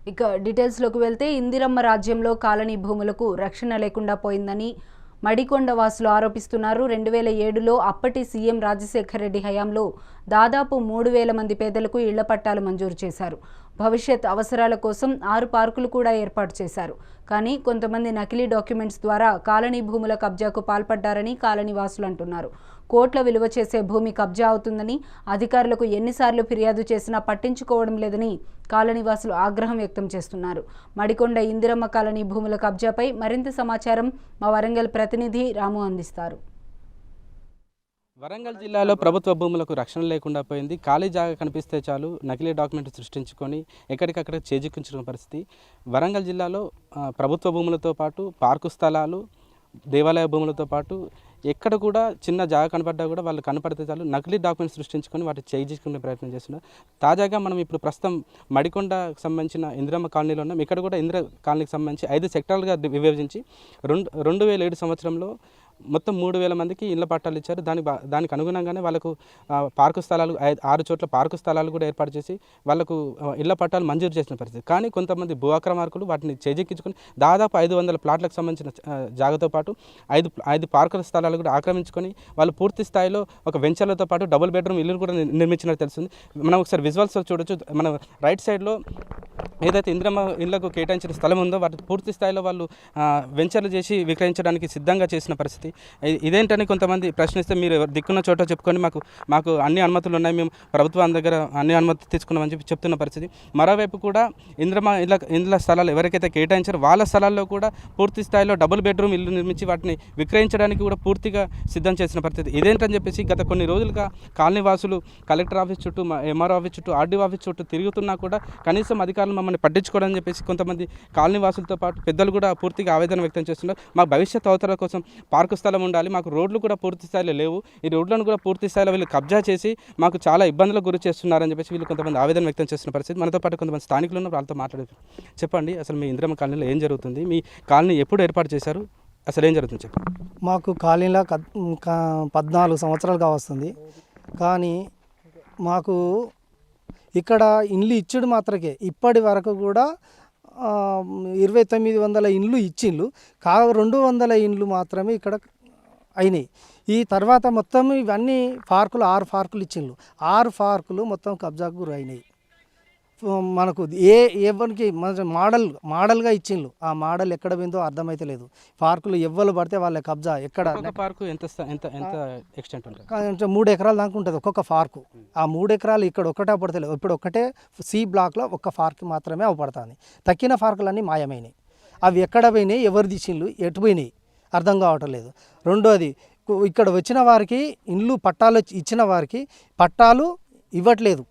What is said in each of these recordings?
ఇక డీటెయిల్స్లోకి వెళ్తే ఇందిరమ్మ రాజ్యంలో కాలనీ భూములకు రక్షణ లేకుండా పోయిందని మడికొండ వాసులు ఆరోపిస్తున్నారు. 2007లో అప్పటి సీఎం రాజశేఖర రెడ్డి హయాంలో దాదాపు 3000 మంది పేదలకు ఇళ్ల పట్టాలు మంజూరు చేశారు. భవిష్యత్ అవసరాల కోసం 6 పార్కులు కూడా ఏర్పాటు చేశారు. కానీ కొంతమంది నకిలీ డాక్యుమెంట్స్ ద్వారా కాలనీ భూముల కబ్జాకు పాల్పడ్డారని కాలనీ వాసులు అంటున్నారు. కోట్ల విలువ చేసే భూమి కబ్జా అవుతుందని అధికారులకు ఎన్నిసార్లు ఫిర్యాదు చేసినా పట్టించుకోవడం లేదని కాలనీవాసులు ఆగ్రహం వ్యక్తం చేస్తున్నారు. మడికొండ ఇందిరమ్మ కాలనీ భూముల కబ్జాపై మరింత సమాచారం మా వరంగల్ ప్రతినిధి రాము అందిస్తారు. వరంగల్ జిల్లాలో ప్రభుత్వ భూములకు రక్షణ లేకుండా పోయింది. ఖాళీ జాగా కనిపిస్తే చాలు నకిలీ డాక్యుమెంట్ సృష్టించుకొని ఎక్కడికక్కడ చేజిక్కించిన పరిస్థితి. వరంగల్ జిల్లాలో ప్రభుత్వ భూములతో పాటు పార్కు స్థలాలు, దేవాలయ భూములతో పాటు ఎక్కడ కూడా చిన్న జాగా కనపడ్డా కూడా వాళ్ళు కనపడితే చాలు నకిలీ డాక్యుమెంట్స్ సృష్టించుకొని వాటి చేయించుకునే ప్రయత్నం చేస్తున్నారు. తాజాగా మనం ఇప్పుడు ప్రస్తుతం మడికొండకు సంబంధించిన ఇందిరమ్మ కాలనీలో ఉన్నాం. ఇక్కడ కూడా ఇందిర కాలనీకి సంబంధించి 5 సెక్టార్లుగా విభజించి 2007 సంవత్సరంలో మొత్తం 3000 మందికి ఇళ్ల పట్టాలు ఇచ్చారు. దానికి అనుగుణంగానే వాళ్ళకు పార్కు స్థలాలు 6 చోట్ల పార్కు స్థలాలు కూడా ఏర్పాటు చేసి వాళ్ళకు ఇళ్ల పట్టాలు మంజూరు చేసిన పరిస్థితి. కానీ కొంతమంది భూ ఆక్రమార్కులు వాటిని చేజెక్కించుకొని దాదాపు 500 ప్లాట్లకు సంబంధించిన జాగాతో పాటు 5 పార్కుల స్థలాలు కూడా ఆక్రమించుకొని వాళ్ళు పూర్తి స్థాయిలో ఒక వెంచర్లతో పాటు డబుల్ బెడ్రూమ్ ఇల్లు కూడా నిర్మించినట్టు తెలుస్తుంది. మనం ఒకసారి విజువల్స్ చూడొచ్చు. మన రైట్ సైడ్లో ఏదైతే ఇందిరమ్మ ఇళ్లకు కేటాయించిన స్థలం ఉందో వాటి పూర్తి స్థాయిలో వాళ్ళు వెంచర్లు చేసి విక్రయించడానికి సిద్ధంగా చేసిన పరిస్థితి. ఇదేంటని కొంతమంది ప్రశ్నిస్తే మీరు దిక్కున్న చోట చెప్పుకొని మాకు అన్ని అనుమతులు ఉన్నాయి, మేము ప్రభుత్వం దగ్గర అన్ని అనుమతి తీసుకున్నామని చెప్తున్న పరిస్థితి. మరోవైపు కూడా ఇందిరమ్మ ఇళ్ల స్థలాలు ఎవరికైతే కేటాయించారో వాళ్ళ స్థలాల్లో కూడా పూర్తి స్థాయిలో డబుల్ బెడ్రూమ్ ఇల్లు నిర్మించి వాటిని విక్రయించడానికి కూడా పూర్తిగా సిద్ధం చేసిన పరిస్థితి. ఇదేంటని చెప్పేసి గత కొన్ని రోజులుగా కాలనీ వాసులు కలెక్టర్ ఆఫీస్ చుట్టూ, ఎంఆర్ఓ ఆఫీస్ చుట్టూ, ఆర్డీఓ ఆఫీస్ చుట్టూ తిరుగుతున్నా కూడా కనీసం అధికారులు మమ్మల్ని పట్టించుకోవడం చెప్పేసి కొంతమంది కాలనీ వాసులతో పాటు పెద్దలు కూడా పూర్తిగా ఆవేదన వ్యక్తం చేస్తున్నారు. మా భవిష్యత్ అవసరాల కోసం పార్కు స్థలం ఉండాలి, మాకు రోడ్లు కూడా పూర్తి స్థాయిలో లేవు, ఈ రోడ్లను కూడా పూర్తి స్థాయిలో వీళ్ళు కబ్జా చేసి మాకు చాలా ఇబ్బందులకు గురి చేస్తున్నారని చెప్పేసి వీళ్ళు కొంతమంది ఆవేదన వ్యక్తం చేస్తున్న పరిస్థితి. మనతో పాటు కొంతమంది స్థానికులు ఉన్న వాళ్ళతో మాట్లాడారు. చెప్పండి, అసలు మీ ఇందిరమ్మ కాలనీలో ఏం జరుగుతుంది? మీ కాలనీ ఎప్పుడు ఏర్పాటు చేశారు? అసలు ఏం జరుగుతుంది చెప్పండి. మాకు కాలనీలో 14 సంవత్సరాలుగా వస్తుంది. కానీ మాకు ఇక్కడ ఇండ్లు ఇచ్చుడు మాత్రకే ఇప్పటి వరకు కూడా 2900 ఇండ్లు ఇచ్చిండ్లు. 200 ఇండ్లు మాత్రమే ఇక్కడ అయినాయి. ఈ తర్వాత మొత్తం ఇవన్నీ పార్కులు 6 పార్కులు ఇచ్చిండ్లు. 6 పార్కులు మొత్తం కబ్జాకు గురి అయినాయి. మనకు ఎవరికి మోడల్గా ఇచ్చిండ్లు. ఆ మోడల్ ఎక్కడ పోయిందో అర్థమైతే లేదు. పార్కులు ఎవ్వరు పడితే వాళ్ళ కబ్జా. ఎక్కడ పార్కు ఎంత ఎక్స్టెంట్ ఉంటుంది? 3 ఎకరాల దాకా ఉంటుంది ఒక్కొక్క పార్కు. ఆ 3 ఎకరాలు ఇక్కడ ఒక్కటే పడతలేదు. ఇప్పుడు ఒక్కటే సి బ్లాక్లో ఒక్క పార్క్ మాత్రమే అవపడుతుంది. తక్కిన పార్కులన్నీ మాయమైనాయి. అవి ఎక్కడ పోయినాయి, ఎవరు తీసిండ్లు, ఎటు పోయినాయి అర్థం కావటం లేదు. రెండోది, ఇక్కడ వచ్చిన వారికి ఇండ్లు పట్టాలు ఇచ్చిన వారికి పట్టాలు ఇవ్వట్లేదు,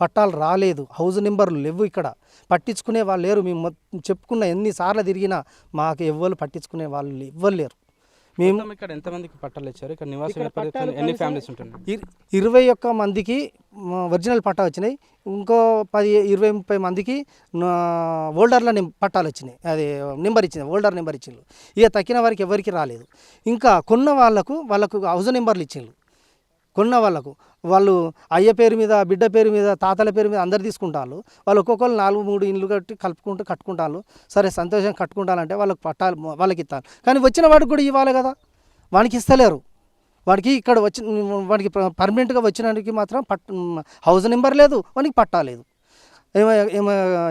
పట్టాలు రాలేదు, హౌస్ నెంబర్లు లేవు. ఇక్కడ పట్టించుకునే వాళ్ళు లేరు. మేము చెప్పుకున్న ఎన్నిసార్లు తిరిగినా మాకు ఎవ్వరు పట్టించుకునే వాళ్ళు ఎవ్వరు లేరు. మేము ఇక్కడ ఎంతమందికి పట్టాలు ఇచ్చారు? ఇక్కడ నివాసం ఎన్ని ఫ్యామిలీస్ ఉంటుంది? 21 మందికి ఒరిజినల్ పట్టా వచ్చినాయి. ఇంకో 10-20-30 మందికి ఓల్డర్ల పట్టాలు వచ్చినాయి. అది నెంబర్ ఇచ్చింది, ఓల్డర్ నెంబర్ ఇచ్చిండ్రు. ఇక తక్కిన వారికి ఎవరికి రాలేదు. ఇంకా కొన్న వాళ్ళకు హౌస్ నెంబర్లు ఇచ్చిండ్రు. కొన్న వాళ్ళకు వాళ్ళు అయ్య పేరు మీద, బిడ్డ పేరు మీద, తాతల పేరు మీద అందరు తీసుకుంటారు. వాళ్ళు ఒక్కొక్కరు 4-3 ఇండ్లు కట్టుకుంటారు. సరే, సంతోషం కట్టుకుంటారంటే వాళ్ళకి పట్టాలు వాళ్ళకి ఇస్తారు. కానీ వచ్చిన వాడికి కూడా ఇవ్వాలి కదా, వానికి ఇస్తలేరు. వాడికి ఇక్కడ వాడికి పర్మనెంట్గా వచ్చినానికి మాత్రం హౌస్ నెంబర్ లేదు, వానికి పట్టా లేదు.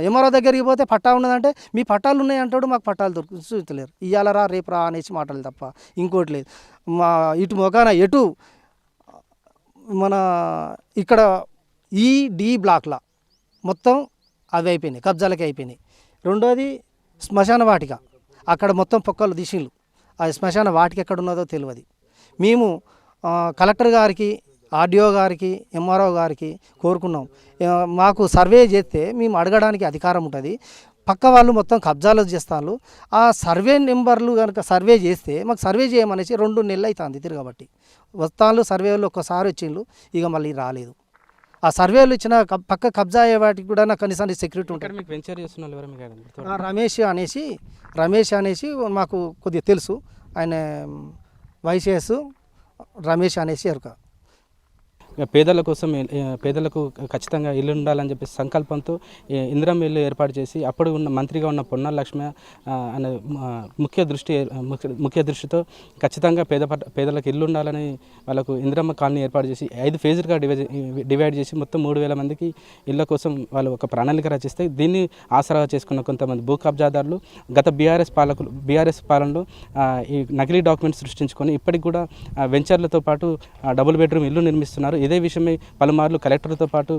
ఎంఆర్ఓ దగ్గరికి పోతే పట్టా ఉన్నదంటే మీ పట్టాలు ఉన్నాయి అంటాడు, మాకు పట్టాలు చూస్తలేరు. ఇయ్యాలరా రేపు రా అనేసి మాటలు తప్ప ఇంకోటి లేదు. ఇటు మొగాన ఎటు మన ఇక్కడ డి బ్లాక్లో మొత్తం అవి అయిపోయినాయి, కబ్జాలకి అయిపోయినాయి. రెండోది శ్మశాన వాటిక, అక్కడ మొత్తం పొక్కలు దిశలు. ఆ శ్మశాన వాటిక ఎక్కడ ఉన్నదో తెలియదు. మేము కలెక్టర్ గారికి, ఆర్డీఓ గారికి, ఎంఆర్ఓ గారికి కోరుకున్నాం. మాకు సర్వే చేస్తే మేము అడగడానికి అధికారం ఉంటుంది. పక్క వాళ్ళు మొత్తం కబ్జాలు చేస్తారు. ఆ సర్వే నెంబర్లు కనుక సర్వే చేస్తే మాకు సర్వే చేయమనేసి 2 నెలలు అవుతుంది తిరగబట్టి. వస్తాను సర్వేలు ఒక్కసారి వచ్చిండ్రు, ఇక మళ్ళీ రాలేదు. ఆ సర్వేలు ఇచ్చిన పక్క కబ్జా అయ్యే వాటికి కూడా నాకు కనీసం సెక్యూరిటీ ఉంటుంది. రమేష్ అనేసి మాకు కొద్దిగా తెలుసు. ఆయన వైసీఎస్ రమేష్ అనేసి ఎరుక. పేదల కోసం పేదలకు ఖచ్చితంగా ఇల్లు ఉండాలని చెప్పి సంకల్పంతో ఇందిరమ్మ ఇల్లు ఏర్పాటు చేసి అప్పుడు ఉన్న మంత్రిగా ఉన్న పొన్నాల లక్ష్మి అనే ముఖ్య దృష్టితో ఖచ్చితంగా పేదలకు ఇల్లు ఉండాలని వాళ్ళకు ఇందిరమ్మ కాలనీ ఏర్పాటు చేసి 5 ఫేజులుగా డివైడ్ చేసి మొత్తం 3,000 మందికి ఇళ్ళ కోసం వాళ్ళు ఒక ప్రణాళిక రచిస్తే దీన్ని ఆసరాగా చేసుకున్న కొంతమంది భూ కబ్జాదారులు గత బీఆర్ఎస్ పాలనలో ఈ నకిలీ డాక్యుమెంట్స్ సృష్టించుకొని ఇప్పటికి కూడా వెంచర్లతో పాటు డబుల్ బెడ్రూమ్ ఇల్లు నిర్మిస్తున్నారు. ఇదే విషయమై పలుమార్లు కలెక్టర్తో పాటు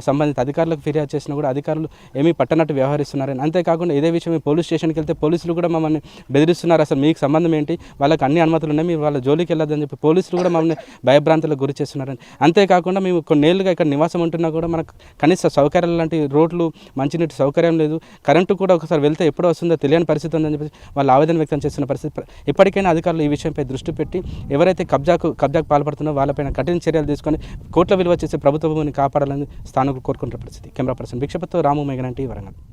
సంబంధిత అధికారులకు ఫిర్యాదు చేసినా కూడా అధికారులు ఏమీ పట్టనట్టు వ్యవహరిస్తున్నారని, అంతేకాకుండా ఇదే విషయమై పోలీస్ స్టేషన్కి వెళ్తే పోలీసులు కూడా మమ్మల్ని బెదిరిస్తున్నారు. అసలు మీకు సంబంధం ఏంటి, వాళ్ళకి అన్ని అనుమతులు ఉన్నాయి, మీరు వాళ్ళ జోలికి వెళ్ళొద్దని చెప్పి పోలీసులు కూడా మమ్మల్ని భయభ్రాంతులకు గురి చేస్తున్నారని. అంతేకాకుండా మేము కొన్నేళ్ళుగా ఇక్కడ నివాసం ఉంటున్నా కూడా మనకు కనీస సౌకర్యాలు లాంటి రోడ్లు, మంచినీటి సౌకర్యం లేదు, కరెంటు కూడా ఒకసారి వెళ్తే ఎప్పుడో వస్తుందో తెలియని పరిస్థితి ఉందని చెప్పి వాళ్ళు ఆవేదన వ్యక్తం చేస్తున్న పరిస్థితి. ఇప్పటికైనా అధికారులు ఈ విషయంపై దృష్టి పెట్టి ఎవరైతే కబ్జాకు పాల్పడుతున్నారో వాళ్ళపైన కఠిన చర్యలు తీసుకొని కోట్ల విలువ చేసే ప్రభుత్వ భూమిని కాపాడాలని స్థానికులు కోరుకుంటున్న పరిస్థితి. కెమెరా పర్సన్ భిక్షపతితో రాము మేఘనంటి, వరంగల్.